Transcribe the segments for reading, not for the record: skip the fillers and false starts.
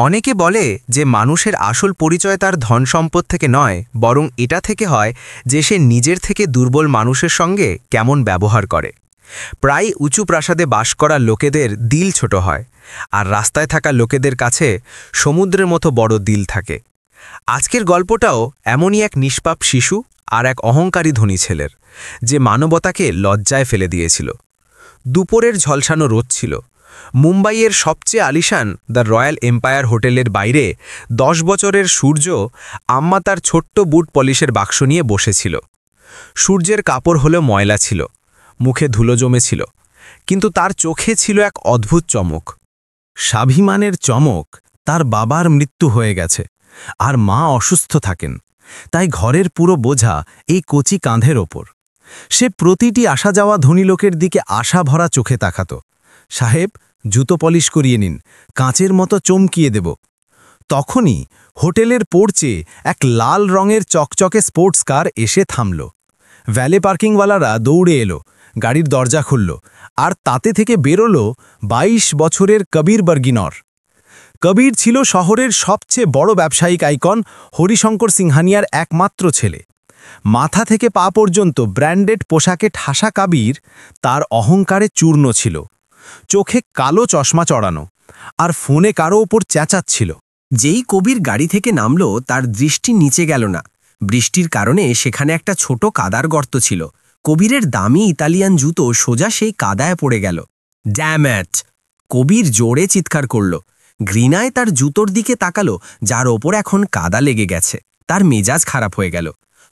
অনেকে বলে যে মানুষের আসল পরিচয় তার ধন সম্পদ থেকে নয়, বরং এটা থেকে হয় যে সে নিজের থেকে দুর্বল মানুষের সঙ্গে কেমন ব্যবহার করে। প্রায় উঁচু প্রাসাদে বাস করা লোকেদের দিল ছোট হয়, আর রাস্তায় থাকা লোকেদের কাছে সমুদ্রের মতো বড় দিল থাকে। আজকের গল্পটাও এমনই এক নিষ্পাপ শিশু আর এক অহংকারী ধনী ছেলের, যে মানবতাকে লজ্জায় ফেলে দিয়েছিল। দুপুরের ঝলসানো রোদ ছিল। মুম্বাইয়ের সবচেয়ে আলিশান দ্য রয়্যাল এম্পায়ার হোটেলের বাইরে 10 বছরের সূর্য আম্মা তার ছোট্ট বুট পলিশের বাক্স নিয়ে বসেছিল। সূর্যের কাপড় হলেও ময়লা ছিল, মুখে ধুলো জমেছিল, কিন্তু তার চোখে ছিল এক অদ্ভুত চমক। স্বাভিমানের চমক। তার বাবার মৃত্যু হয়ে গেছে, আর মা অসুস্থ থাকেন, তাই ঘরের পুরো বোঝা এই কচি কাঁধের ওপর। সে প্রতিটি আসা যাওয়া ধনী লোকের দিকে আশা ভরা চোখে তাকাত। সাহেব, জুতো পলিশ করিয়ে নিন, কাঁচের মতো চমকিয়ে দেব। তখনই হোটেলের পোর্চে এক লাল রঙের চকচকে স্পোর্টস কার এসে থামল। ভ্যালে পার্কিংওয়ালারা দৌড়ে এলো, গাড়ির দরজা খুলল, আর তাতে থেকে বেরোলো 22 বছরের কবির বর্গিনর। কবির ছিল শহরের সবচেয়ে বড় ব্যবসায়িক আইকন হরিশঙ্কর সিংহানিয়ার একমাত্র ছেলে। মাথা থেকে পা পর্যন্ত ব্র্যান্ডেড পোশাকে ঠাসা কবির তার অহংকারে চূর্ণ ছিল। চোখে কালো চশমা চড়ানো, আর ফোনে কারো ওপর চেঁচাচ্ছিল। যেই কবির গাড়ি থেকে নামল, তার দৃষ্টি নিচে গেল না। বৃষ্টির কারণে সেখানে একটা ছোট কাদার গর্ত ছিল। কবিরের দামি ইতালিয়ান জুতো সোজা সেই কাদায় পড়ে গেল। Damn it! কবির জোরে চিৎকার করল। ঘৃণায় তার জুতোর দিকে তাকালো, যার ওপর এখন কাদা লেগে গেছে। তার মেজাজ খারাপ হয়ে গেল।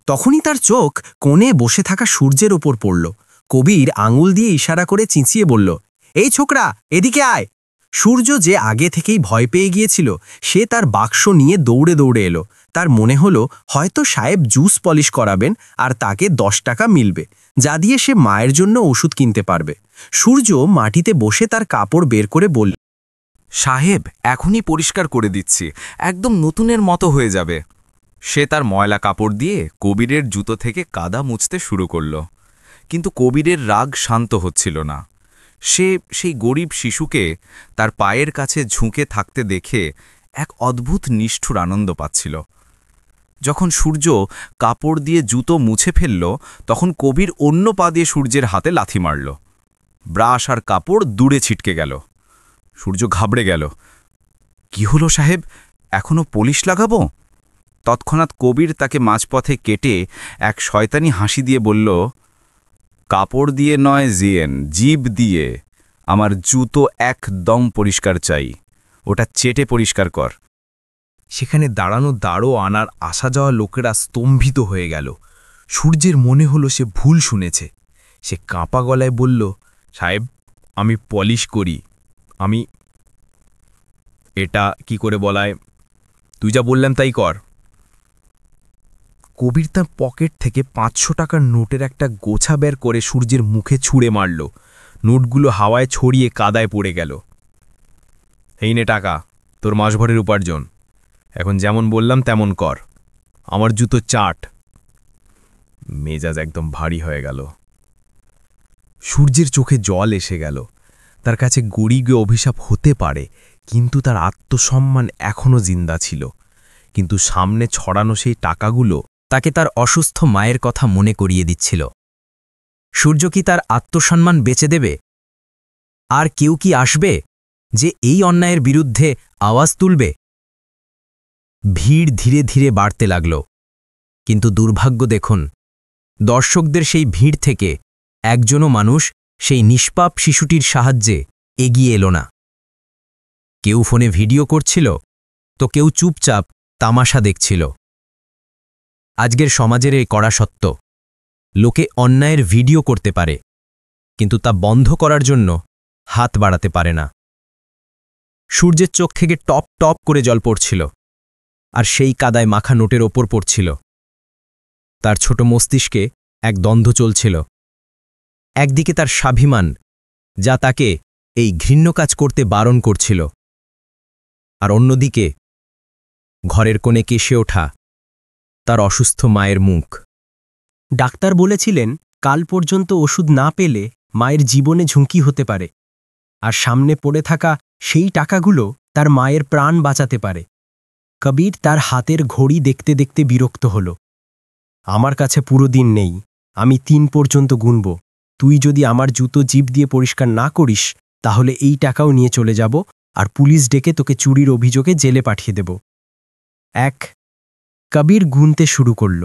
তখনই তার চোখ কোণে বসে থাকা সূর্যের ওপর পড়ল। কবির আঙুল দিয়ে ইশারা করে চেঁচিয়ে বলল, এই ছোকরা, এদিকে আয়। সূর্য, যে আগে থেকেই ভয় পেয়ে গিয়েছিল, সে তার বাক্স নিয়ে দৌড়ে দৌড়ে এলো। তার মনে হলো হয়তো সাহেব জুস পলিশ করাবেন আর তাকে 10 টাকা মিলবে, যা দিয়ে সে মায়ের জন্য ওষুধ কিনতে পারবে। সূর্য মাটিতে বসে তার কাপড় বের করে বলল, সাহেব, এখনই পরিষ্কার করে দিচ্ছি, একদম নতুনের মতো হয়ে যাবে। সে তার ময়লা কাপড় দিয়ে কবিরের জুতো থেকে কাদা মুছতে শুরু করল, কিন্তু কবিরের রাগ শান্ত হচ্ছিল না। সে সেই গরিব শিশুকে তার পায়ের কাছে ঝুঁকে থাকতে দেখে এক অদ্ভুত নিষ্ঠুর আনন্দ পাচ্ছিল। যখন সূর্য কাপড় দিয়ে জুতো মুছে ফেলল, তখন কবির অন্য পা দিয়ে সূর্যের হাতে লাথি মারল। ব্রাশ আর কাপড় দূরে ছিটকে গেল। সূর্য ঘাবড়ে গেল। কি হলো সাহেব, এখনো পলিশ লাগাবো? তৎক্ষণাৎ কবির তাকে মাঝপথে কেটে এক শয়তানি হাসি দিয়ে বলল, কাপড় দিয়ে নয় জিয়েন, জিভ দিয়ে। আমার জুতো একদম পরিষ্কার চাই, ওটা চেটে পরিষ্কার কর। সেখানে দাঁড়ানো দাঁড়ো আনার আসা যাওয়া লোকেরা স্তম্ভিত হয়ে গেল। সূর্যের মনে হলো সে ভুল শুনেছে। সে কাঁপা গলায় বলল, সাহেব, আমি পলিশ করি। আমি এটা কি করে বলায়, তুই যা বললাম তাই কর। কবির তার পকেট থেকে 500 টাকার নোটের একটা গোছা বের করে সূর্যের মুখে ছুঁড়ে মারল। নোটগুলো হাওয়ায় ছড়িয়ে কাদায় পড়ে গেল। এই নে টাকা, তোর মাসভরের উপার্জন। এখন যেমন বললাম তেমন কর, আমার জুতো চাট। মেজাজ একদম ভারী হয়ে গেল। সূর্যের চোখে জল এসে গেল। তার কাছে গরিবে অভিশাপ হতে পারে, কিন্তু তার আত্মসম্মান এখনও জিন্দা ছিল। কিন্তু সামনে ছড়ানো সেই টাকাগুলো তাকে তার অসুস্থ মায়ের কথা মনে করিয়ে দিচ্ছিল। সূর্য কি তার আত্মসম্মান বেচে দেবে? আর কেউ কি আসবে যে এই অন্যায়ের বিরুদ্ধে আওয়াজ তুলবে? ভিড় ধীরে ধীরে বাড়তে লাগল, কিন্তু দুর্ভাগ্য দেখুন, দর্শকদের সেই ভিড় থেকে একজনও মানুষ সেই নিষ্পাপ শিশুটির সাহায্যে এগিয়ে এলো না। কেউ ফোনে ভিডিও করছিল, তো কেউ চুপচাপ তামাশা দেখছিল। আজকের সমাজের এই কড়া সত্য, লোকে অন্যায়ের ভিডিও করতে পারে, কিন্তু তা বন্ধ করার জন্য হাত বাড়াতে পারে না। সূর্যের চোখ থেকে টপ টপ করে জল পড়ছিল, আর সেই কাদায় মাখা নোটের ওপর পড়ছিল। তার ছোট মস্তিষ্কে এক দ্বন্দ্ব চলছিল। একদিকে তার স্বাভিমান, যা তাকে এই ঘৃণ্য কাজ করতে বারণ করছিল, আর অন্যদিকে ঘরের কোণে কেসে ওঠা তার অসুস্থ মায়ের মুখ। ডাক্তার বলেছিলেন, কাল পর্যন্ত ওষুধ না পেলে মায়ের জীবনে ঝুঁকি হতে পারে, আর সামনে পড়ে থাকা সেই টাকাগুলো তার মায়ের প্রাণ বাঁচাতে পারে। কবির তার হাতের ঘড়ি দেখতে দেখতে বিরক্ত হল। আমার কাছে পুরো দিন নেই, আমি 3 পর্যন্ত গুনব। তুই যদি আমার জুতো জিভ দিয়ে পরিষ্কার না করিস তাহলে এই টাকাও নিয়ে চলে যাব আর পুলিশ ডেকে তোকে চুরির অভিযোগে জেলে পাঠিয়ে দেব। 1। কবির গুনতে শুরু করল।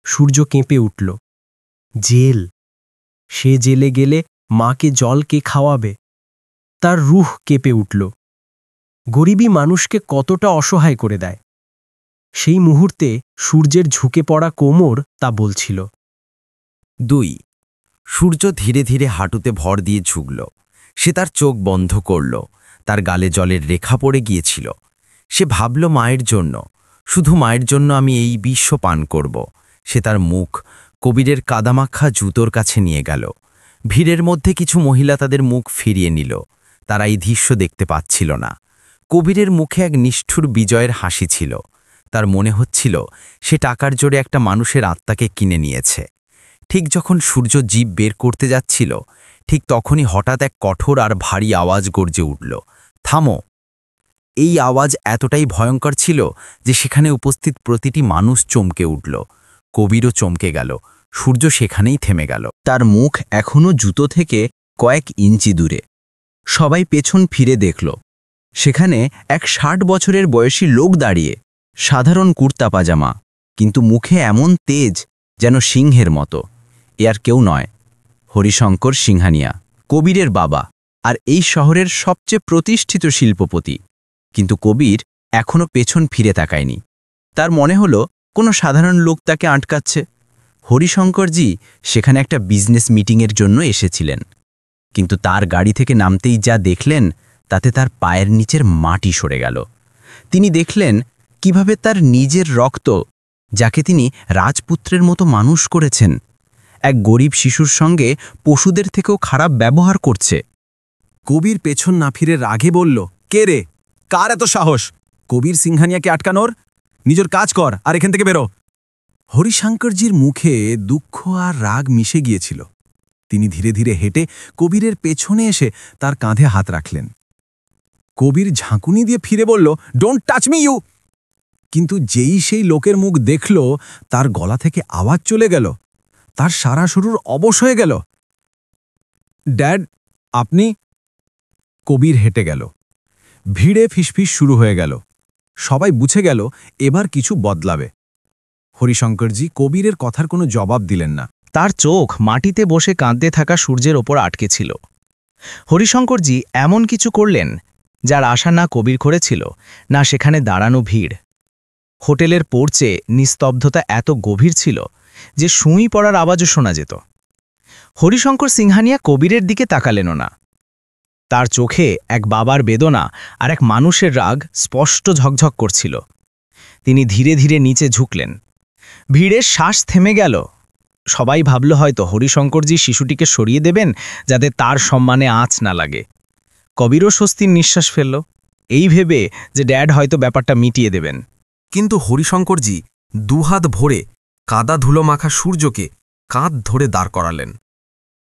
সূর্য কেঁপে উঠল। জেল! সে জেলে গেলে মাকে জল কে খাওয়াবে? তার রুহ কেঁপে উঠল। গরিবী মানুষকে কতটা অসহায় করে দেয়। সেই মুহূর্তে সূর্যের ঝুঁকে পড়া কোমর তা বলছিল। 2। সূর্য ধীরে ধীরে হাঁটুতে ভর দিয়ে ঝুঁকল। সে তার চোখ বন্ধ করল। তার গালে জলের রেখা পড়ে গিয়েছিল। সে ভাবল, মায়ের জন্য, শুধু মায়ের জন্য আমি এই বিশ্ব পান করব। সে তার মুখ কবিরের কাদামাখা জুতোর কাছে নিয়ে গেল। ভিড়ের মধ্যে কিছু মহিলা তাদের মুখ ফিরিয়ে নিল। তারা এই দৃশ্য দেখতে পাচ্ছিল না। কবিরের মুখে এক নিষ্ঠুর বিজয়ের হাসি ছিল। তার মনে হচ্ছিল সে টাকার জোরে একটা মানুষের আত্মাকে কিনে নিয়েছে। ঠিক যখন সূর্য জিভ বের করতে যাচ্ছিল, ঠিক তখনই হঠাৎ এক কঠোর আর ভারী আওয়াজ গর্জে উঠল, থামো! এই আওয়াজ এতটাই ভয়ঙ্কর ছিল যে সেখানে উপস্থিত প্রতিটি মানুষ চমকে উঠল। কবিরও চমকে গেল। সূর্য সেখানেই থেমে গেল। তার মুখ এখনও জুতো থেকে কয়েক ইঞ্চি দূরে। সবাই পেছন ফিরে দেখল। সেখানে এক 60 বছরের বয়সী লোক দাঁড়িয়ে, সাধারণ কুর্তা পাজামা, কিন্তু মুখে এমন তেজ যেন সিংহের মতো। এ আর কেউ নয়, হরিশঙ্কর সিংহানিয়া, কবিরের বাবা আর এই শহরের সবচেয়ে প্রতিষ্ঠিত শিল্পপতি। কিন্তু কবির এখনও পেছন ফিরে তাকায়নি। তার মনে হলো কোনো সাধারণ লোক তাকে আটকাচ্ছে। হরিশঙ্করজি সেখানে একটা বিজনেস মিটিংয়ের জন্য এসেছিলেন, কিন্তু তার গাড়ি থেকে নামতেই যা দেখলেন তাতে তার পায়ের নিচের মাটি সরে গেল। তিনি দেখলেন কিভাবে তার নিজের রক্ত, যাকে তিনি রাজপুত্রের মতো মানুষ করেছেন, এক গরিব শিশুর সঙ্গে পশুদের থেকেও খারাপ ব্যবহার করছে। কবির পেছন না ফিরে রাগে বলল, কে রে? কার এত সাহস কবির সিংহানিয়াকে আটকানোর? নিজের কাজ কর আর এখান থেকে বেরো। হরিশঙ্করজির মুখে দুঃখ আর রাগ মিশে গিয়েছিল। তিনি ধীরে ধীরে হেঁটে কবিরের পেছনে এসে তার কাঁধে হাত রাখলেন। কবির ঝাঁকুনি দিয়ে ফিরে বলল, ডোন্ট টাচ মি ইউ! কিন্তু যেই সেই লোকের মুখ দেখল, তার গলা থেকে আওয়াজ চলে গেল। তার সারা শরীর অবশ হয়ে গেল। ড্যাড, আপনি? কবির হেঁটে গেল। ভিড়ে ফিসফিস শুরু হয়ে গেল। সবাই বুঝে গেল এবার কিছু বদলাবে। হরিশঙ্করজি কবিরের কথার কোনো জবাব দিলেন না। তার চোখ মাটিতে বসে কাঁদতে থাকা সূর্যের ওপর আটকে ছিল। হরিশঙ্করজি এমন কিছু করলেন যার আশা না কবির করেছিল, না সেখানে দাঁড়ানো ভিড়। হোটেলের পোর্চে নিস্তব্ধতা এত গভীর ছিল যে সুঁই পড়ার আওয়াজও শোনা যেত। হরিশঙ্কর সিংহানিয়া কবিরের দিকে তাকালেনও না। তার চোখে এক বাবার বেদনা আর এক মানুষের রাগ স্পষ্ট ঝকঝক করছিল। তিনি ধীরে ধীরে নিচে ঝুঁকলেন। ভিড়ের শ্বাস থেমে গেল। সবাই ভাবল হয়তো হরিশঙ্করজি শিশুটিকে সরিয়ে দেবেন যাতে তার সম্মানে আঁচ না লাগে। কবিরও স্বস্তির নিঃশ্বাস ফেলল, এই ভেবে যে ড্যাড হয়তো ব্যাপারটা মিটিয়ে দেবেন। কিন্তু হরিশঙ্করজি দুহাত ভরে কাদা ধুলো মাখা সূর্যকে কাঁধ ধরে দাঁড় করালেন।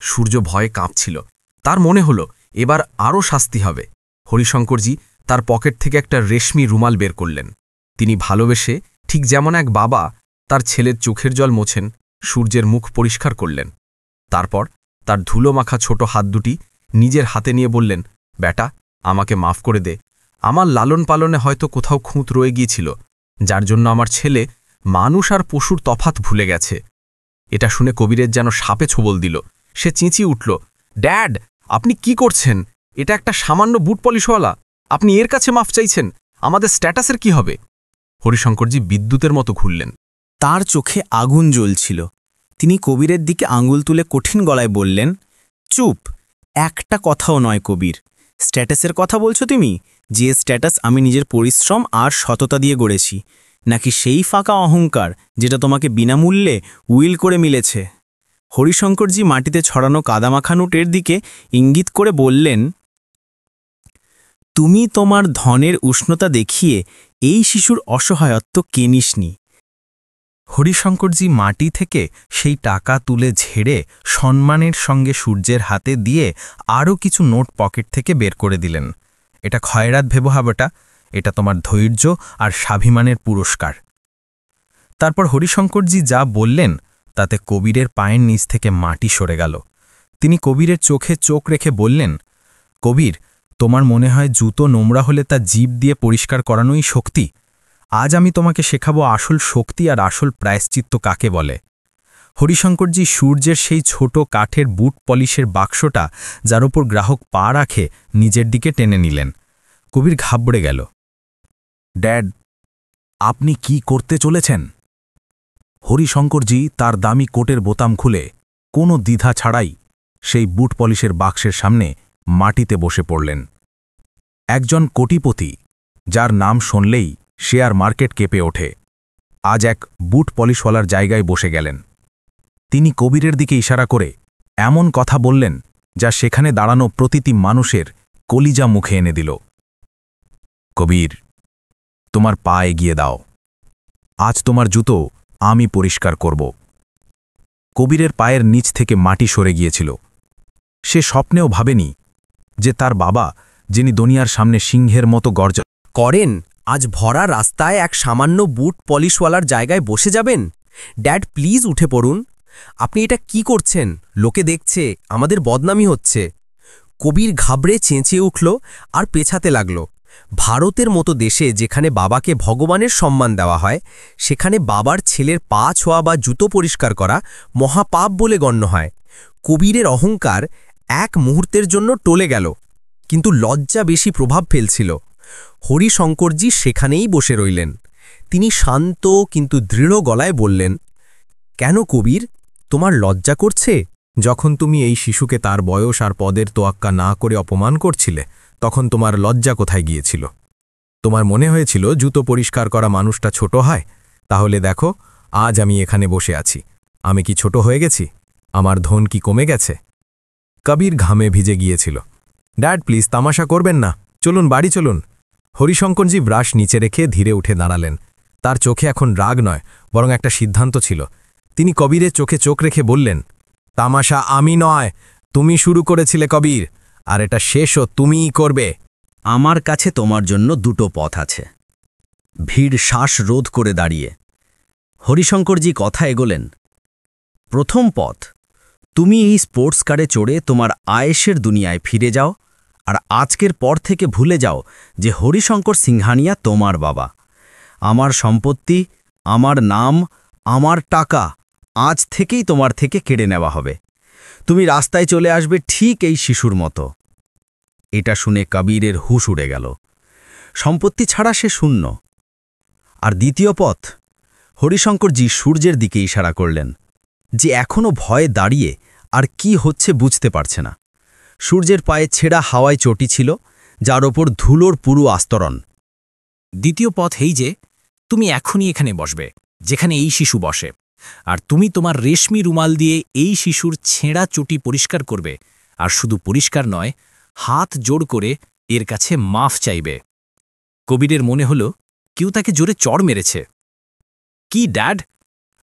সূর্য ভয়ে কাঁপছিল। তার মনে হলো এবার আরও শাস্তি হবে। হরিশঙ্করজি তার পকেট থেকে একটা রেশমি রুমাল বের করলেন। তিনি ভালোবেসে, ঠিক যেমন এক বাবা তার ছেলের চোখের জল মোছেন, সূর্যের মুখ পরিষ্কার করলেন। তারপর তার ধুলো মাখা ছোট হাত দুটি নিজের হাতে নিয়ে বললেন, বেটা, আমাকে মাফ করে দে। আমার লালন পালনে হয়তো কোথাও খুঁত রয়ে গিয়েছিল, যার জন্য আমার ছেলে মানুষ আর পশুর তফাৎ ভুলে গেছে। এটা শুনে কবিরের যেন সাপে ছোবল দিল। সে চেঁচিয়ে উঠল, ড্যাড, আপনি কি করছেন? এটা একটা সামান্য বুট পলিশওয়ালা। আপনি এর কাছে মাফ চাইছেন? আমাদের স্ট্যাটাসের কি হবে? হরিশঙ্করজি বিদ্যুতের মতো ঘুরলেন। তার চোখে আগুন জ্বলছিল। তিনি কবিরের দিকে আঙুল তুলে কঠিন গলায় বললেন, চুপ! একটা কথাও নয় কবির। স্ট্যাটাসের কথা বলছো তুমি? যে স্ট্যাটাস আমি নিজের পরিশ্রম আর সততা দিয়ে গড়েছি, নাকি সেই ফাঁকা অহংকার যেটা তোমাকে বিনামূল্যে উইল করে মিলেছে? হরিশঙ্করজি মাটিতে ছড়ানো কাদামাখা নোটের দিকে ইঙ্গিত করে বললেন, তুমি তোমার ধনের উষ্ণতা দেখিয়ে এই শিশুর অসহায়ত্ব কেনিসনি। হরিশঙ্করজি মাটি থেকে সেই টাকা তুলে ঝেড়ে সম্মানের সঙ্গে সূর্যের হাতে দিয়ে আরও কিছু নোট পকেট থেকে বের করে দিলেন। এটা খয়রাত ভেবহাবটা, এটা তোমার ধৈর্য আর স্বাভিমানের পুরস্কার। তারপর হরিশঙ্করজি যা বললেন তাতে কবিরের পায়ের নিচ থেকে মাটি সরে গেল। তিনি কবিরের চোখে চোখ রেখে বললেন, কবির, তোমার মনে হয় জুতো নোংরা হলে তা জিভ দিয়ে পরিষ্কার করানোই শক্তি? আজ আমি তোমাকে শেখাবো আসল শক্তি আর আসল প্রায়শ্চিত্ত কাকে বলে। হরিশঙ্করজি সূর্যের সেই ছোট কাঠের বুট পলিশের বাক্সটা, যার ওপর গ্রাহক পা রাখে, নিজের দিকে টেনে নিলেন। কবির ঘাবড়ে গেল। ড্যাড, আপনি কি করতে চলেছেন? হরিশঙ্করজি তার দামি কোটের বোতাম খুলে কোনো দ্বিধা ছাড়াই সেই বুট পলিশের বাক্সের সামনে মাটিতে বসে পড়লেন। একজন কোটিপতি, যার নাম শুনলেই শেয়ার মার্কেট কেঁপে ওঠে, আজ এক বুট পলিশওয়ালার জায়গায় বসে গেলেন। তিনি কবিরের দিকে ইশারা করে এমন কথা বললেন যা সেখানে দাঁড়ানো প্রতিটি মানুষের কলিজা মুখে এনে দিল। কবির, তোমার পা এগিয়ে দাও। আজ তোমার জুতো আমি পরিষ্কার করব। কবিরের পায়ের নিচ থেকে মাটি সরে গিয়েছিল। সে স্বপ্নেও ভাবেনি যে তার বাবা, যিনি দুনিয়ার সামনে সিংহের মতো গর্জন করেন, আজ ভরা রাস্তায় এক সামান্য বুট পলিশওয়ালার জায়গায় বসে যাবেন? ড্যাড, প্লিজ উঠে পড়ুন। আপনি এটা কি করছেন? লোকে দেখছে, আমাদের বদনামি হচ্ছে। কবির ঘাবড়ে চেঁচিয়ে উঠল আর পেছাতে লাগল। ভারতের মতো দেশে যেখানে বাবাকে ভগবানের সম্মান দেওয়া হয়, সেখানে বাবার ছেলের পা ছোঁয়া বা জুতো পরিষ্কার করা মহাপাপ বলে গণ্য হয়। কবিরের অহংকার এক মুহূর্তের জন্য টলে গেল, কিন্তু লজ্জা বেশি প্রভাব ফেলছিল। হরিশঙ্করজি সেখানেই বসে রইলেন। তিনি শান্ত কিন্তু দৃঢ় গলায় বললেন, কেন কবির, তোমার লজ্জা করছে? যখন তুমি এই শিশুকে তার বয়স আর পদের তোয়াক্কা না করে অপমান করছিলে, তখন তোমার লজ্জা কোথায় গিয়েছিল? তোমার মনে হয়েছিল জুতো পরিষ্কার করা মানুষটা ছোট হয়? তাহলে দেখো, আজ আমি এখানে বসে আছি। আমি কি ছোট হয়ে গেছি? আমার ধন কি কমে গেছে? কবির ঘামে ভিজে গিয়েছিল। ড্যাড, প্লিজ তামাশা করবেন না, চলুন বাড়ি চলুন। হরিশঙ্করজি ব্রাশ নিচে রেখে ধীরে উঠে দাঁড়ালেন। তার চোখে এখন রাগ নয়, বরং একটা সিদ্ধান্ত ছিল। তিনি কবিরের চোখে চোখ রেখে বললেন, তামাশা আমি নয়, তুমি শুরু করেছিলে কবির, আর এটা শেষও তুমিই করবে। আমার কাছে তোমার জন্য দুটো পথ আছে। ভিড় শ্বাস রোধ করে দাঁড়িয়ে হরিশঙ্করজি কথা এগোলেন। প্রথম পথ, তুমি এই স্পোর্টস কারে চড়ে তোমার আয়েশের দুনিয়ায় ফিরে যাও আর আজকের পর থেকে ভুলে যাও যে হরিশঙ্কর সিংহানিয়া তোমার বাবা। আমার সম্পত্তি, আমার নাম, আমার টাকা আজ থেকেই তোমার থেকে কেড়ে নেওয়া হবে। তুমি রাস্তায় চলে আসবে ঠিক এই শিশুর মতো। এটা শুনে কবিরের হুঁশ উড়ে গেল। সম্পত্তি ছাড়া সে শূন্য। আর দ্বিতীয় পথ, হরিশঙ্করজি সূর্যের দিকে ইশারা করলেন, যে এখনও ভয়ে দাঁড়িয়ে আর কি হচ্ছে বুঝতে পারছে না। সূর্যের পায়ে ছেঁড়া হাওয়ায় চটি ছিল, যার ওপর ধুলোর পুরু আস্তরণ। দ্বিতীয় পথ এই যে, তুমি এখনই এখানে বসবে, যেখানে এই শিশু বসে, আর তুমি তোমার রেশমি রুমাল দিয়ে এই শিশুর ছেঁড়া চটি পরিষ্কার করবে, আর শুধু পরিষ্কার নয়, হাত জোড় করে এর কাছে মাফ চাইবে। কবিরের মনে হল কেউ তাকে জোরে চড় মেরেছে। কি ড্যাড,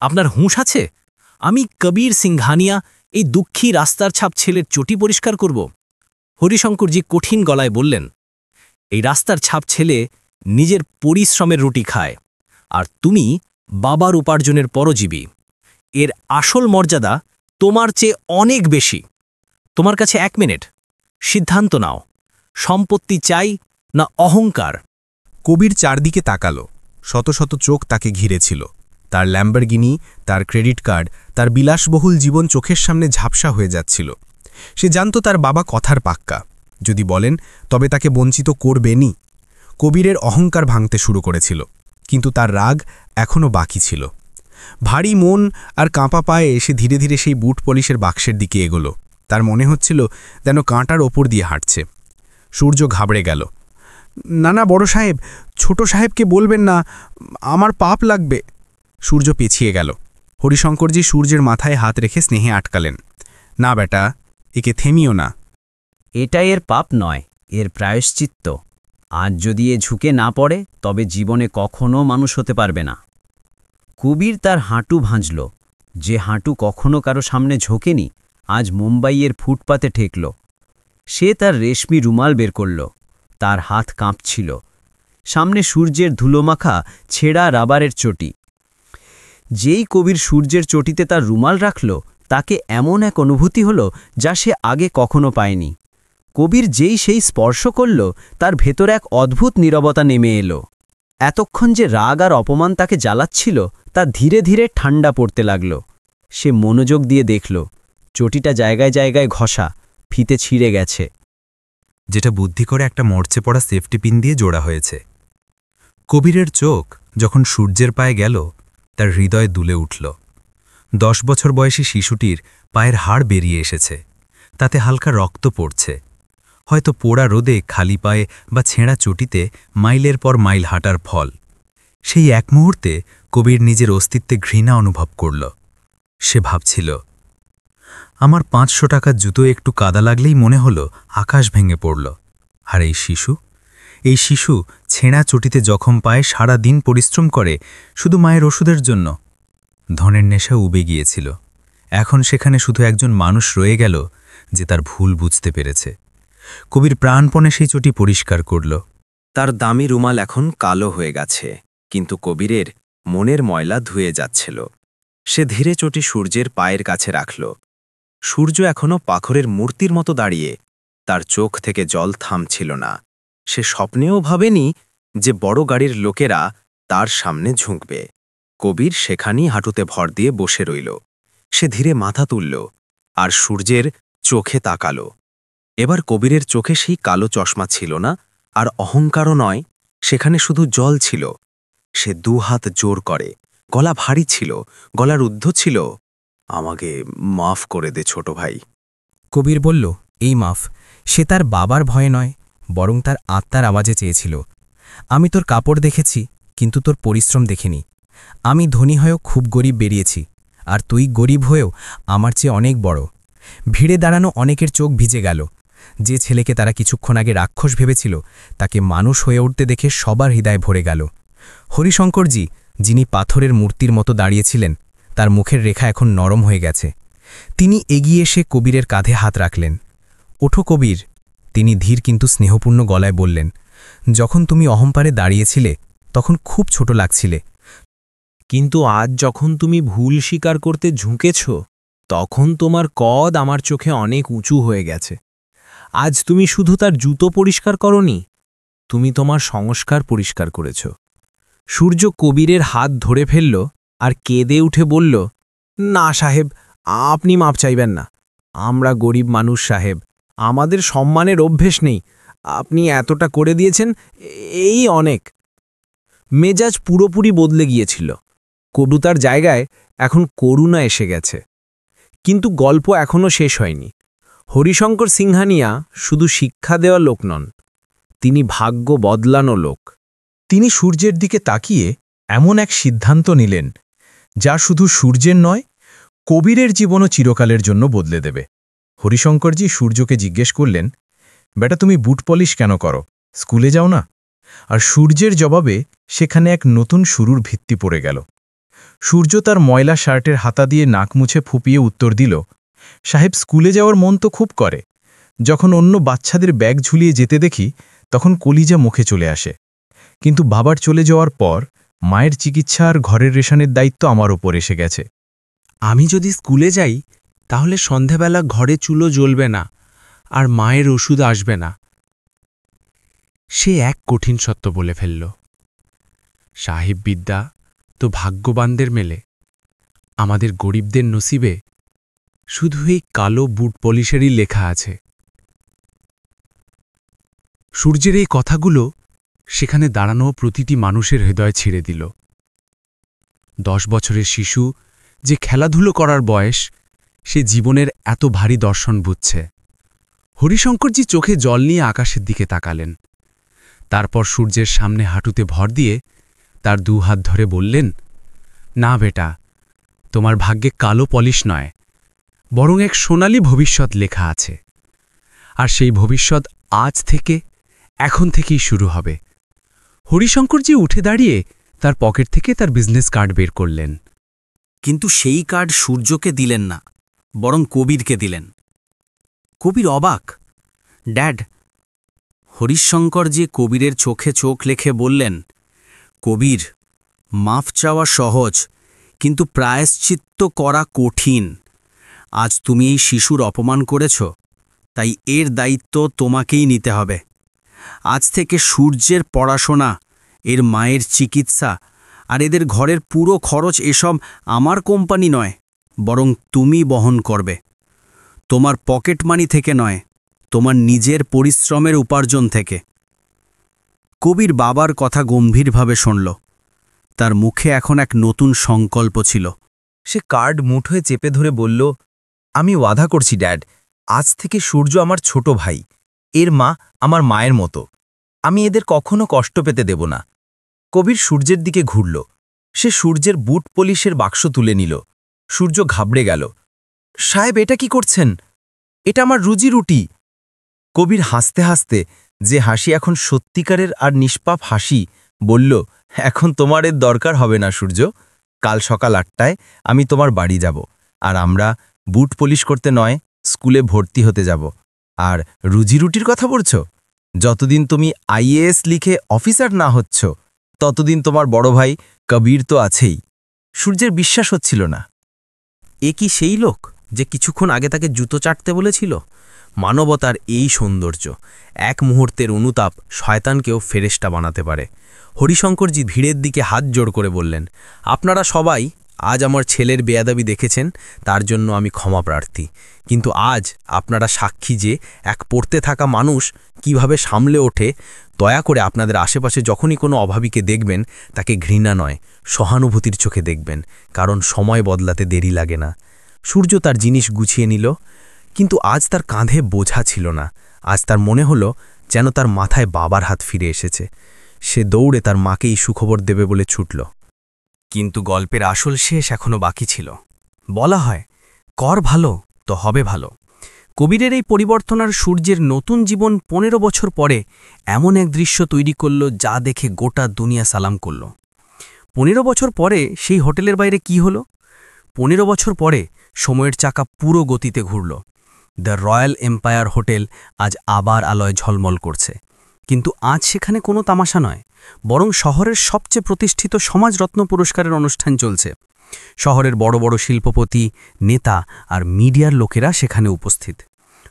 আপনার হুঁশ আছে? আমি কবির সিংহানিয়া এই দুঃখী রাস্তার ছাপ ছেলের চটি পরিষ্কার করব? হরিশঙ্করজি কঠিন গলায় বললেন, এই রাস্তার ছাপ ছেলে নিজের পরিশ্রমের রুটি খায়, আর তুমি বাবার উপার্জনের পরজীবী। এর আসল মর্যাদা তোমার চেয়ে অনেক বেশি। তোমার কাছে 1 মিনিট, সিদ্ধান্ত নাও, সম্পত্তি চাই না অহংকার? কবির চারদিকে তাকালো। শত শত চোখ তাকে ঘিরেছিল। তার ল্যাম্বরগিনি, তার ক্রেডিট কার্ড, তার বিলাসবহুল জীবন চোখের সামনে ঝাপসা হয়ে যাচ্ছিল। সে জানত তার বাবা কথার পাক্কা, যদি বলেন তবে তাকে বঞ্চিত করবেনই। কবিরের অহংকার ভাঙতে শুরু করেছিল, কিন্তু তার রাগ এখনও বাকি ছিল। ভারী মন আর কাঁপা পায়ে সে ধীরে ধীরে সেই বুট পলিশের বাক্সের দিকে এগোলো। তার মনে হচ্ছিল যেন কাঁটার ওপর দিয়ে হাঁটছে। সূর্য ঘাবড়ে গেল। না না বড় সাহেব, ছোট সাহেবকে বলবেন না, আমার পাপ লাগবে। সূর্য পেছিয়ে গেল। হরিশঙ্করজি সূর্যের মাথায় হাত রেখে স্নেহে আটকালেন। না বেটা, একে থেমিও না। এটা এর পাপ নয়, এর প্রায়শ্চিত্ত। আজ যদি এ ঝুঁকে না পড়ে, তবে জীবনে কখনো মানুষ হতে পারবে না। কবির তার হাঁটু ভাঁজল। যে হাঁটু কখনো কারো সামনে ঝোঁকেনি, আজ মুম্বাইয়ের ফুটপাতে ঠেকল। সে তার রেশমি রুমাল বের করল। তার হাত কাঁপছিল। সামনে সূর্যের ধুলোমাখা ছেঁড়া রাবারের চটি। যেই কবির সূর্যের চটিতে তার রুমাল রাখল, তাকে এমন এক অনুভূতি হল যা সে আগে কখনো পায়নি। কবির যেই সেই স্পর্শ করল, তার ভেতর এক অদ্ভুত নীরবতা নেমে এলো। এতক্ষণ যে রাগ আর অপমান তাকে জ্বালাচ্ছিল, তা ধীরে ধীরে ঠান্ডা পড়তে লাগল। সে মনোযোগ দিয়ে দেখল, চটিটা জায়গায় জায়গায় ঘষা, ফিতে ছিঁড়ে গেছে। যেটা বুদ্ধি করে একটা মরচে পড়া সেফটি পিন দিয়ে জোড়া হয়েছে। কবিরের চোখ যখন সূর্যের পায়ে গেল, তার হৃদয় দুলে উঠল। 10 বছর বয়সী শিশুটির পায়ের হাড় বেরিয়ে এসেছে, তাতে হালকা রক্ত পড়ছে। হয়তো পোড়া রোদে খালি পায়ে বা ছেঁড়া চটিতে মাইলের পর মাইল হাঁটার ফল। সেই এক মুহূর্তে কবির নিজের অস্তিত্বে ঘৃণা অনুভব করল। সে ভাবছিল, আমার 500 টাকার জুতো একটু কাদা লাগলেই মনে হলো আকাশ ভেঙে পড়ল। আর এই শিশু ছেঁড়া চটিতে জখম পায়ে সারা দিন পরিশ্রম করে শুধু মায়ের ওষুধের জন্য। ধনের নেশা উবে গিয়েছিল। এখন সেখানে শুধু একজন মানুষ রয়ে গেল যে তার ভুল বুঝতে পেরেছে। কবির প্রাণপণে সেই চটি পরিষ্কার করল। তার দামি রুমাল এখন কালো হয়ে গেছে, কিন্তু কবিরের মনের ময়লা ধুয়ে যাচ্ছিল। সে ধীরে চটি সূর্যের পায়ের কাছে রাখল। সূর্য এখনও পাথরের মূর্তির মতো দাঁড়িয়ে, তার চোখ থেকে জল থামছিল না। সে স্বপ্নেও ভাবেনি যে বড় গাড়ির লোকেরা তার সামনে ঝুঁকবে। কবির সেখানেই হাঁটুতে ভর দিয়ে বসে রইল। সে ধীরে মাথা তুলল আর সূর্যের চোখে তাকাল। এবার কবিরের চোখে সেই কালো চশমা ছিল না, আর অহংকারও নয়, সেখানে শুধু জল ছিল। সে 2 হাত জোর করে, গলা ভারী ছিল, গলার ঊর্ধ্ব ছিল, আমাকে মাফ করে দে ছোট ভাই। কবির বলল, এই মাফ। সে তার বাবার ভয়ে নয়, বরং তার আত্মার আওয়াজে চেয়েছিল। আমি তোর কাপড় দেখেছি, কিন্তু তোর পরিশ্রম দেখিনি। আমি ধনী হয়েও খুব গরিব বেরিয়েছি, আর তুই গরিব হয়েও আমার চেয়ে অনেক বড়। ভিড়ে দাঁড়ানো অনেকের চোখ ভিজে গেল। যে ছেলেকে তারা কিছুক্ষণ আগে রাক্ষস ভেবেছিল, তাকে মানুষ হয়ে উঠতে দেখে সবার হৃদয় ভরে গেল। হরিশঙ্করজি, যিনি পাথরের মূর্তির মতো দাঁড়িয়েছিলেন, তার মুখের রেখা এখন নরম হয়ে গেছে। তিনি এগিয়ে এসে কবিরের কাঁধে হাত রাখলেন। ওঠো কবির, তিনি ধীর কিন্তু স্নেহপূর্ণ গলায় বললেন। যখন তুমি অহংকারে দাঁড়িয়েছিলে, তখন খুব ছোট লাগছিলে, কিন্তু আজ যখন তুমি ভুল স্বীকার করতে ঝুঁকেছ, তখন তোমার কদ আমার চোখে অনেক উঁচু হয়ে গেছে। আজ তুমি শুধু তার জুতো পরিষ্কার করনি, তুমি তোমার সংস্কার পরিষ্কার করেছ। সূর্য কবিরের হাত ধরে ফেলল আর কেঁদে উঠে বলল, না সাহেব, আপনি মাপ চাইবেন না। আমরা গরিব মানুষ সাহেব, আমাদের সম্মানের অভ্যেস নেই। আপনি এতটা করে দিয়েছেন, এই অনেক। মেজাজ পুরোপুরি বদলে গিয়েছিল। কটুতার জায়গায় এখন করুণা এসে গেছে। কিন্তু গল্প এখনও শেষ হয়নি। হরিশঙ্কর সিংহানিয়া শুধু শিক্ষা দেওয়া লোক নন, তিনি ভাগ্য বদলানো লোক। তিনি সূর্যের দিকে তাকিয়ে এমন এক সিদ্ধান্ত নিলেন যা শুধু সূর্যের নয়, কবিরের জীবনও চিরকালের জন্য বদলে দেবে। হরিশঙ্করজি সূর্যকে জিজ্ঞেস করলেন, বেটা তুমি বুট পলিশ কেন করো, স্কুলে যাও না? আর সূর্যের জবাবে সেখানে এক নতুন শুরুর ভিত্তি পড়ে গেল। সূর্য তার ময়লা শার্টের হাতা দিয়ে নাক মুছে ফুপিয়ে উত্তর দিল, সাহেব স্কুলে যাওয়ার মন তো খুব করে। যখন অন্য বাচ্চাদের ব্যাগ ঝুলিয়ে যেতে দেখি, তখন কলিজা মুখে চলে আসে। কিন্তু বাবার চলে যাওয়ার পর মায়ের চিকিৎসা আর ঘরের রেশনের দায়িত্ব আমার ওপর এসে গেছে। আমি যদি স্কুলে যাই, তাহলে সন্ধ্যাবেলা ঘরে চুলো জ্বলবে না, আর মায়ের ওষুধ আসবে না। সে এক কঠিন সত্য বলে ফেলল। সাহেব বিদ্যা তো ভাগ্যবানদের মেলে, আমাদের গরিবদের নসিবে শুধু এই কালো বুট পলিশেরই লেখা আছে। সূর্যের এই কথাগুলো সেখানে দাঁড়ানো প্রতিটি মানুষের হৃদয় ছিঁড়ে দিল। 10 বছরের শিশু যে খেলাধুলো করার বয়স, সে জীবনের এত ভারী দর্শন বুঝছে। হরিশঙ্করজি চোখে জল নিয়ে আকাশের দিকে তাকালেন। তারপর সূর্যের সামনে হাঁটুতে ভর দিয়ে তার 2 হাত ধরে বললেন, না বেটা, তোমার ভাগ্যে কালো পলিশ নয়, বরং এক সোনালী ভবিষ্যৎ লেখা আছে। আর সেই ভবিষ্যৎ আজ থেকে, এখন থেকেই শুরু হবে। হরিশঙ্করজি উঠে দাঁড়িয়ে তার পকেট থেকে তার বিজনেস কার্ড বের করলেন। কিন্তু সেই কার্ড সূর্যকে দিলেন না, বরং কবিরকে দিলেন। কবির অবাক। ড্যাড, হরিশঙ্করজি কবিরের চোখে চোখ রেখে বললেন, কবির, মাফ চাওয়া সহজ, কিন্তু প্রায়শ্চিত্ত করা কঠিন। আজ তুমি এই শিশুর অপমান করেছ, তাই এর দায়িত্ব তোমাকেই নিতে হবে। আজ থেকে সূর্যের পড়াশোনা, এর মায়ের চিকিৎসা আর এদের ঘরের পুরো খরচ এসব আমার কোম্পানি নয়, বরং তুমি বহন করবে। তোমার পকেট মানি থেকে নয়, তোমার নিজের পরিশ্রমের উপার্জন থেকে। কবির বাবার কথা গম্ভীরভাবে শুনল। তার মুখে এখন এক নতুন সংকল্প ছিল। সে কার্ড মুঠোয় চেপে ধরে বলল, আমি ওয়াদা করছি ড্যাড, আজ থেকে সূর্য আমার ছোট ভাই, এর মা আমার মায়ের মতো। আমি এদের কখনো কষ্ট পেতে দেব না। কবির সূর্যের দিকে ঘুরল। সে সূর্যের বুট পলিশের বাক্স তুলে নিল। সূর্য ঘাবড়ে গেল। সাহেব, এটা কি করছেন? এটা আমার রুজি রুটি। কবির হাসতে হাসতে, যে হাসি এখন সত্যিকারের আর নিষ্পাপ হাসি, বলল, এখন তোমার এর দরকার হবে না সূর্য। কাল সকাল 8টায় আমি তোমার বাড়ি যাব, আর আমরা বুট পলিশ করতে নয়, স্কুলে ভর্তি হতে যাব। আর রুজি রুটির কথা বলছ? যতদিন তুমি আইএএস লিখে অফিসার না হচ্ছ, ততদিন তোমার বড় ভাই কবির তো আছেই। সূর্যের বিশ্বাস হচ্ছিল না। এ কি সেই লোক যে কিছুক্ষণ আগে তাকে জুতো চাটতে বলেছিল? মানবতার এই সৌন্দর্য, এক মুহূর্তের অনুতাপ শয়তানকেও ফেরেশতা বানাতে পারে। হরিশঙ্করজি ভিড়ের দিকে হাত জোড় করে বললেন, আপনারা সবাই আজ আমার ছেলের বেয়াদবি দেখেছেন, তার জন্য আমি ক্ষমা প্রার্থী। কিন্তু আজ আপনারা সাক্ষী যে এক পড়তে থাকা মানুষ কিভাবে সামলে ওঠে। দয়া করে আপনাদের আশেপাশে যখনই কোনো অভাবীকে দেখবেন, তাকে ঘৃণা নয়, সহানুভূতির চোখে দেখবেন, কারণ সময় বদলাতে দেরি লাগে না। সূর্য তার জিনিস গুছিয়ে নিল, কিন্তু আজ তার কাঁধে বোঝা ছিল না। আজ তার মনে হলো যেন তার মাথায় বাবার হাত ফিরে এসেছে। সে দৌড়ে তার মাকেই সুখবর দেবে বলে ছুটল। কিন্তু গল্পের আসল শেষ এখনো বাকি ছিল। বলা হয়, কর ভালো তো হবে ভালো। কবিরের এই পরিবর্তন আর সূর্যের নতুন জীবন 15 বছর পরে এমন এক দৃশ্য তৈরি করল যা দেখে গোটা দুনিয়া সালাম করল। 15 বছর পরে সেই হোটেলের বাইরে কি হলো? 15 বছর পরে সময়ের চাকা পুরো গতিতে ঘুরল। দ্য রয়্যাল এম্পায়ার হোটেল আজ আবার আলোয় ঝলমল করছে। কিন্তু আজ সেখানে কোনো তামাশা নয়, বরং শহরের সবচেয়ে প্রতিষ্ঠিত সমাজরত্ন পুরস্কারের অনুষ্ঠান চলছে। শহরের বড় বড় শিল্পপতি, নেতা আর মিডিয়ার লোকেরা সেখানে উপস্থিত।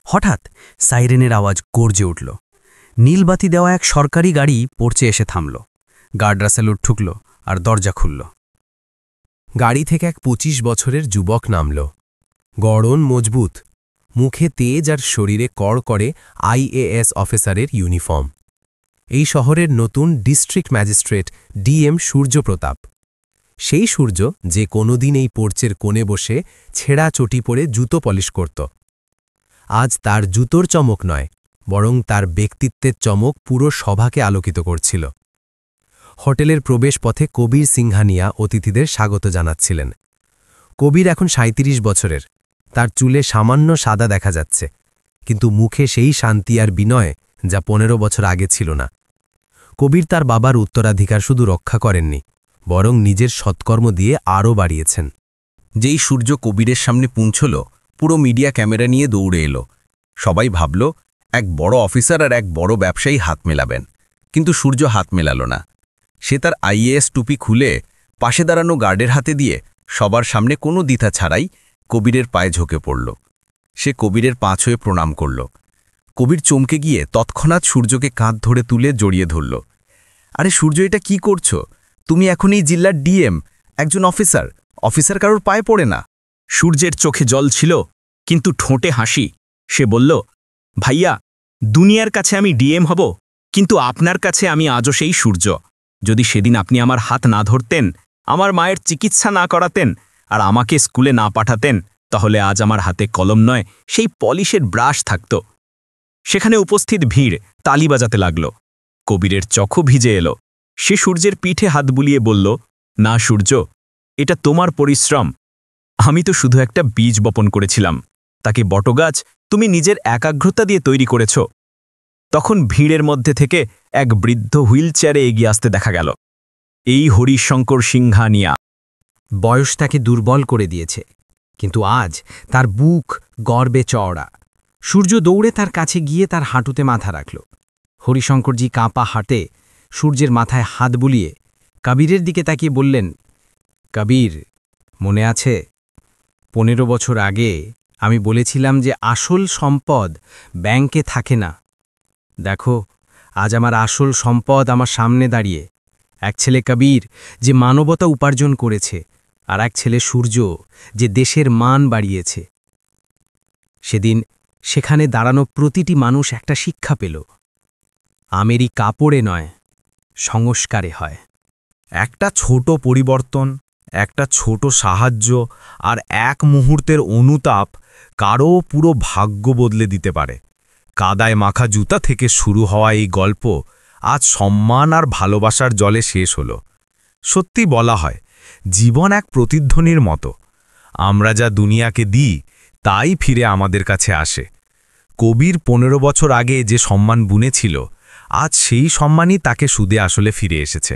হঠাৎ সাইরেনের আওয়াজ গর্জে উঠল। নীলবাতি দেওয়া এক সরকারি গাড়ি পড়ছে এসে থামল। গার্ডরা স্যালুট ঠুকল আর দরজা খুলল। গাড়ি থেকে এক 25 বছরের যুবক নামল। গড়ন মজবুত, মুখে তেজ আর শরীরে কড়কড়ে আইএএস অফিসারের ইউনিফর্ম। এই শহরের নতুন ডিস্ট্রিক্ট ম্যাজিস্ট্রেট ডিএম সূর্যপ্রতাপ। সেই সূর্য যে কোনোদিন এই পোর্চের কোণে বসে ছেঁড়া চটি পরে জুতো পলিশ করত। আজ তার জুতোর চমক নয়, বরং তার ব্যক্তিত্বের চমক পুরো সভাকে আলোকিত করছিল। হোটেলের প্রবেশপথে কবির সিংহানিয়া অতিথিদের স্বাগত জানাচ্ছিলেন। কবির এখন 37 বছরের। তার চুলে সামান্য সাদা দেখা যাচ্ছে, কিন্তু মুখে সেই শান্তি আর বিনয় যা 15 বছর আগে ছিল না। কবির তার বাবার উত্তরাধিকার শুধু রক্ষা করেননি, বরং নিজের সৎকর্ম দিয়ে আরও বাড়িয়েছেন। যেই সূর্য কবিরের সামনে পৌঁছল, পুরো মিডিয়া ক্যামেরা নিয়ে দৌড়ে এলো। সবাই ভাবল এক বড় অফিসার আর এক বড় ব্যবসায়ী হাত মেলাবেন, কিন্তু সূর্য হাত মেলাল না। সে তার আইএএস টুপি খুলে পাশে দাঁড়ানো গার্ডের হাতে দিয়ে সবার সামনে কোনো দ্বিধা ছাড়াই কবিরের পায়ে ঝুঁকে পড়ল। সে কবিরের পা ছুঁয়ে প্রণাম করল। কবির চমকে গিয়ে তৎক্ষণাৎ সূর্যকে কাঁধ ধরে তুলে জড়িয়ে ধরল। আরে সূর্য, এটা কি করছো? তুমি এখন এই জিল্লার ডিএম, একজন অফিসার। অফিসার কারোর পায়ে পড়ে না। সূর্যের চোখে জল ছিল, কিন্তু ঠোঁটে হাসি। সে বলল, ভাইয়া, দুনিয়ার কাছে আমি ডিএম হব, কিন্তু আপনার কাছে আমি আজও সেই সূর্য। যদি সেদিন আপনি আমার হাত না ধরতেন, আমার মায়ের চিকিৎসা না করাতেন আর আমাকে স্কুলে না পাঠাতেন, তাহলে আজ আমার হাতে কলম নয়, সেই পলিশের ব্রাশ থাকত। সেখানে উপস্থিত ভিড় তালি বাজাতে লাগল। কবিরের চোখও ভিজে এলো। সে সূর্যের পিঠে হাত বুলিয়ে বলল, না সূর্য, এটা তোমার পরিশ্রম। আমি তো শুধু একটা বীজ বপন করেছিলাম, তাকে বটগাছ তুমি নিজের একাগ্রতা দিয়ে তৈরি করেছ। তখন ভিড়ের মধ্যে থেকে এক বৃদ্ধ হুইলচেয়ারে এগিয়ে আসতে দেখা গেল। এই হরিশঙ্কর সিংহানিয়া। বয়স তাকে দুর্বল করে দিয়েছে, কিন্তু আজ তার বুক গর্বে চওড়া। সূর্য দৌড়ে তার কাছে গিয়ে তার হাঁটুতে মাথা রাখল। হরিশঙ্করজি কাঁপা হাতে সূর্যের মাথায় হাত বুলিয়ে কবিরের দিকে তাকিয়ে বললেন, কবির, মনে আছে 15 বছর আগে আমি বলেছিলাম যে আসল সম্পদ ব্যাংকে থাকে না। দেখো, আজ আমার আসল সম্পদ আমার সামনে দাঁড়িয়ে। এক ছেলে কবির, যে মানবতা উপার্জন করেছে, আর এক ছেলে সূর্য, যে দেশের মান বাড়িয়েছে। সেদিন সেখানে দাঁড়ানো প্রতিটি মানুষ একটা শিক্ষা পেল। আমেরই কাপড়ে নয়, সংস্কারে হয়। একটা ছোট পরিবর্তন, একটা ছোট সাহায্য আর এক মুহূর্তের অনুতাপ কারও পুরো ভাগ্য বদলে দিতে পারে। কাদায় মাখা জুতা থেকে শুরু হওয়া এই গল্প আজ সম্মান আর ভালোবাসার জলে শেষ হল। সত্যি বলা হয়, জীবন এক প্রতিধ্বনির মতো। আমরা যা দুনিয়াকে দিই তাই ফিরে আমাদের কাছে আসে। কবির 15 বছর আগে যে সম্মান বুনেছিল, আজ সেই সম্মানই তাকে সুদে আসলে ফিরে এসেছে।